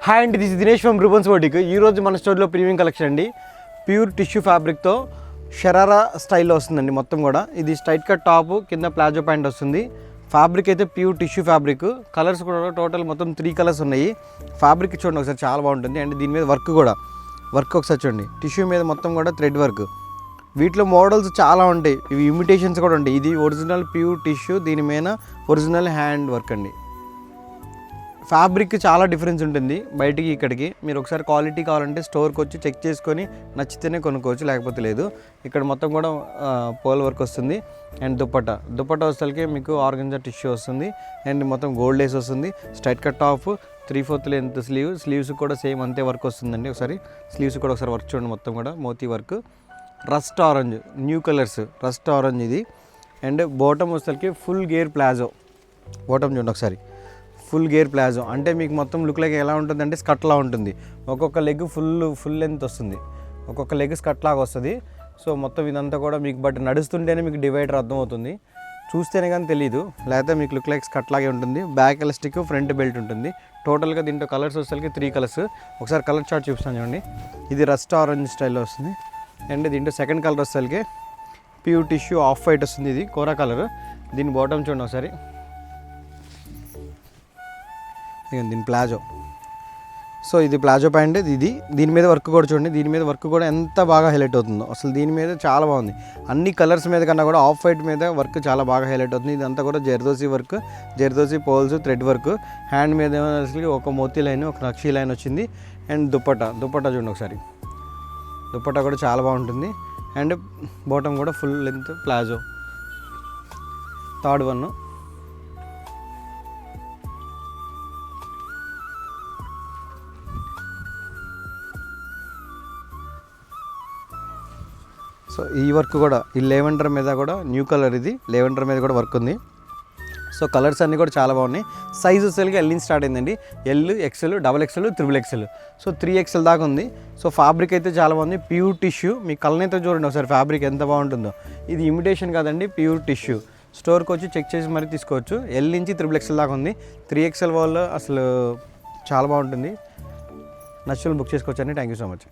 Hi అండి, this Dinesh from Rubans boutique. ఈరోజు మన స్టోర్లో ప్రీమియం కలెక్షన్ అండి. ప్యూర్ టిష్యూ ఫ్యాబ్రిక్తో షరారా స్టైల్లో వస్తుందండి. మొత్తం కూడా ఇది స్ట్రైట్ కట్ టాప్, కింద ప్లాజో ప్యాంట్ వస్తుంది. ఫ్యాబ్రిక్ అయితే ప్యూర్ టిష్యూ ఫ్యాబ్రిక్. కలర్స్ కూడా టోటల్ మొత్తం 3 కలర్స్ ఉన్నాయి. ఫ్యాబ్రిక్ చూడండి ఒకసారి, చాలా బాగుంటుంది. అండ్ దీని మీద వర్క్ ఒకసారి చూడండి. టిష్యూ మీద మొత్తం కూడా థ్రెడ్ వర్క్. వీటిలో మోడల్స్ చాలా ఉంటాయి. ఇవి ఇమిటేషన్స్ కూడా ఉంటాయి. ఇది ఒరిజినల్ ప్యూర్ టిష్యూ, దీని మీద ఒరిజినల్ హ్యాండ్ వర్క్ అండి. ఫ్యాబ్రిక్ చాలా డిఫరెన్స్ ఉంటుంది బయటికి ఇక్కడికి. మీరు ఒకసారి క్వాలిటీ కావాలంటే స్టోర్కి వచ్చి చెక్ చేసుకొని నచ్చితేనే కొనుక్కోవచ్చు, లేకపోతే లేదు. ఇక్కడ మొత్తం కూడా పోల్ వర్క్ వస్తుంది. అండ్ దుపట్టా వస్తలకి మీకు ఆర్గంజా టిష్యూ వస్తుంది. అండ్ మొత్తం గోల్డ్ లేస్ వస్తుంది. Straight cut top, 3/4 length sleeves కూడా సేమ్ అంతే వర్క్ వస్తుందండి. ఒకసారి స్లీవ్స్ కూడా ఒకసారి వర్క్ చూడండి. మొత్తం కూడా మోతీ work. Rust orange, new colours rust orange ఇది. అండ్ బాటమ్ వస్తలకి ఫుల్ గేర్ ప్లాజో. బాటమ్ చూడండి ఒకసారి, ఫుల్ గేర్ ప్లాజో. అంటే మీకు మొత్తం లుక్ లైక్ ఎలా ఉంటుంది అంటే స్కర్ట్లా ఉంటుంది. ఒక్కొక్క లెగ్ ఫుల్ లెంత్ వస్తుంది, ఒక్కొక్క లెగ్ స్కర్ట్ లాగా వస్తుంది. సో మొత్తం ఇదంతా కూడా మీకు బట్ నడుస్తుంటేనే మీకు డివైడర్ అర్థమవుతుంది, చూస్తేనే కానీ తెలియదు. లేకపోతే మీకు లుక్ లైక్ స్కర్ట్ లాగే ఉంటుంది. బ్యాక్ ఎలాస్టిక్, ఫ్రంట్ బెల్ట్ ఉంటుంది. టోటల్గా దీంట్లో కలర్స్ వచ్చేసరికి 3 కలర్స్. ఒకసారి కలర్ చార్ట్ చూపిస్తాను చూడండి. ఇది రస్ట్ ఆరెంజ్ స్టైల్లో వస్తుంది. అండ్ దీంట్లో సెకండ్ కలర్ వచ్చేసరికి ప్యూర్ టిష్యూ ఆఫ్ వైట్ వస్తుంది. ఇది కోరా కలర్. దీని బాటమ్ చూడండి ఒకసారి, దీని ప్లాజో. సో ఇది ప్లాజో ప్యాంట్. ఇది దీని మీద వర్క్ కూడా చూడండి. దీని మీద వర్క్ కూడా ఎంత బాగా హైలైట్ అవుతుందో అసలు. దీని మీద చాలా బాగుంది. అన్ని కలర్స్ మీద కన్నా కూడా ఆఫ్ వైట్ మీద వర్క్ చాలా బాగా హైలైట్ అవుతుంది. ఇదంతా కూడా జర్దోసి వర్క్, జర్దోసి పోల్స్, థ్రెడ్ వర్క్. హ్యాండ్ మీద అసలు ఒక మోతీ లైన్, ఒక నక్షీ లైన్ వచ్చింది. అండ్ దుపట్టా చూడండి ఒకసారి. దుపట్టా కూడా చాలా బాగుంటుంది. అండ్ బాటమ్ కూడా full length palazzo. Third one. So ఈ వర్క్ కూడా ఈ లెవెండర్ మీద కూడా న్యూ కలర్. ఇది లెవెండర్ మీద కూడా వర్క్ ఉంది. సో కలర్స్ అన్నీ కూడా చాలా బాగున్నాయి. సైజ్ వచ్చేసరికి ఎల్ నుంచి స్టార్ట్ అయిందండి. L, XL, XXL, XXL. So 3XL దాకా ఉంది. సో ఫ్యాబ్రిక్ అయితే చాలా బాగుంది. Pure tissue. మీ కలనైతే చూడండి ఒకసారి, ఫ్యాబ్రిక్ ఎంత బాగుంటుందో. ఇది ఇమిటేషన్ కాదండి, ప్యూర్ టిష్యూ. స్టోర్కి వచ్చి చెక్ చేసి మరీ తీసుకోవచ్చు. ఎల్ నుంచి XXL దాకా ఉంది. 3XL వాళ్ళు అసలు చాలా బాగుంటుంది. నచ్చులు బుక్ చేసుకోవచ్చు అండి. Thank you so much.